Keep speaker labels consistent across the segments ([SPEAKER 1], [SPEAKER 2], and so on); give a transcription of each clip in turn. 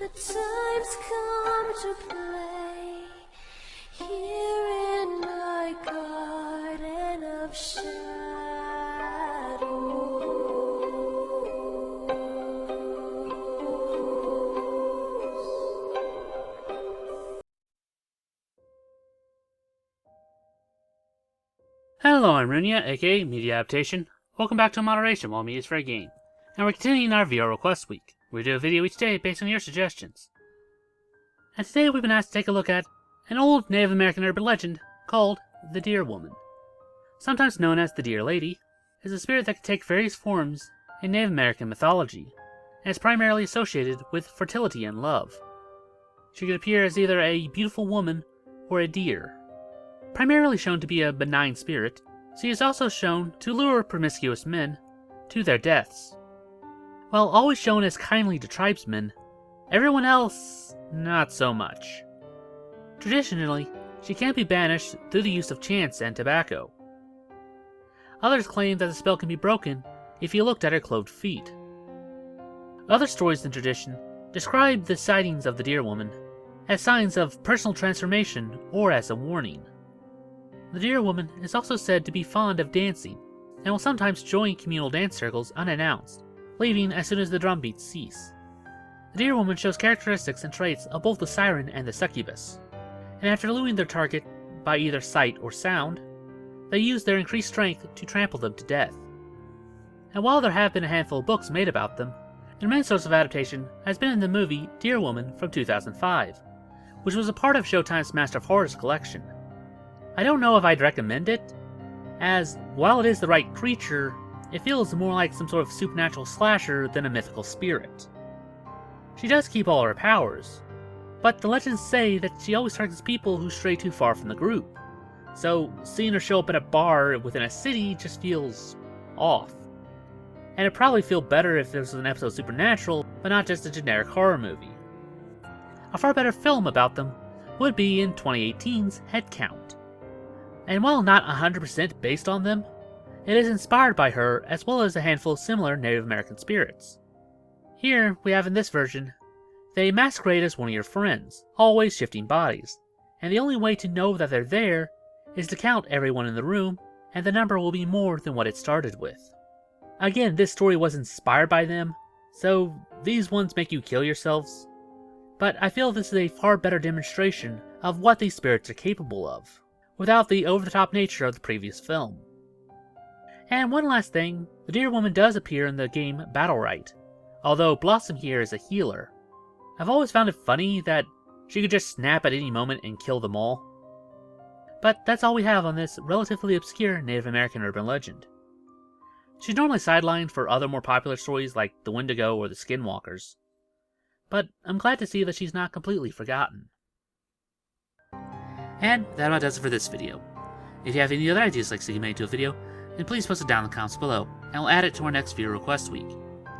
[SPEAKER 1] The time's come to play here in my garden of
[SPEAKER 2] Hello, I'm Runia, aka Media Adaptation. Welcome back to Moderation while Media is Fair Game. And we're continuing our VR Request Week. We do a video each day based on your suggestions. And today we've been asked to take a look at an old Native American urban legend called the Deer Woman. Sometimes known as the Deer Lady, is a spirit that can take various forms in Native American mythology, and is primarily associated with fertility and love. She could appear as either a beautiful woman or a deer. Primarily shown to be a benign spirit, she is also shown to lure promiscuous men to their deaths. While always shown as kindly to tribesmen, everyone else not so much. Traditionally, she can be banished through the use of chants and tobacco. Others claim that the spell can be broken if you looked at her clothed feet. Other stories in tradition describe the sightings of the Deer Woman as signs of personal transformation or as a warning. The Deer Woman is also said to be fond of dancing, and will sometimes join communal dance circles unannounced, leaving as soon as the drum beats cease. The Deer Woman shows characteristics and traits of both the Siren and the Succubus, and after luring their target by either sight or sound, they use their increased strength to trample them to death. And while there have been a handful of books made about them, their main source of adaptation has been in the movie Deer Woman from 2005, which was a part of Showtime's Master of Horrors collection. I don't know if I'd recommend it, as while it is the right creature, it feels more like some sort of supernatural slasher than a mythical spirit. She does keep all her powers, but the legends say that she always targets people who stray too far from the group, so seeing her show up at a bar within a city just feels off. And it'd probably feel better if this was an episode of Supernatural, but not just a generic horror movie. A far better film about them would be in 2018's Headcount. And while not 100% based on them, it is inspired by her as well as a handful of similar Native American spirits. Here we have in this version, they masquerade as one of your friends, always shifting bodies, and the only way to know that they're there is to count everyone in the room, and the number will be more than what it started with. Again, this story was inspired by them, so these ones make you kill yourselves, but I feel this is a far better demonstration of what these spirits are capable of, without the over-the-top nature of the previous film. And one last thing, the Deer Woman does appear in the game Battlerite, although Blossom here is a healer. I've always found it funny that she could just snap at any moment and kill them all. But that's all we have on this relatively obscure Native American urban legend. She's normally sidelined for other more popular stories like the Wendigo or the Skinwalkers, but I'm glad to see that she's not completely forgotten. And that about does it for this video. If you have any other ideas like seeing made into a video, then please post it down in the comments below, and we'll add it to our next viewer request week.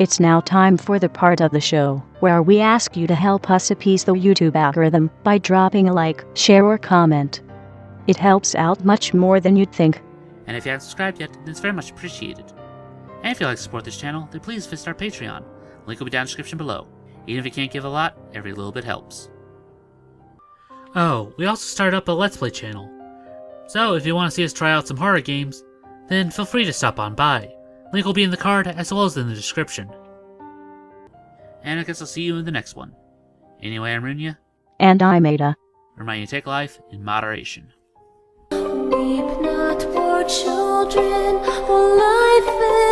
[SPEAKER 3] It's now time for the part of the show where we ask you to help us appease the YouTube algorithm by dropping a like, share, or comment. It helps out much more than you'd think.
[SPEAKER 2] And if you haven't subscribed yet, then it's very much appreciated. And if you'd like to support this channel, then please visit our Patreon. Link will be down in the description below. Even if you can't give a lot, every little bit helps. Oh, we also started up a Let's Play channel. So if you want to see us try out some horror games, then feel free to stop on by. Link will be in the card as well as in the description. And I guess I'll see you in the next one. Anyway, I'm Runia.
[SPEAKER 3] And I'm Ada.
[SPEAKER 2] Reminding you to take life in moderation.
[SPEAKER 1] Weep not, poor children, for life is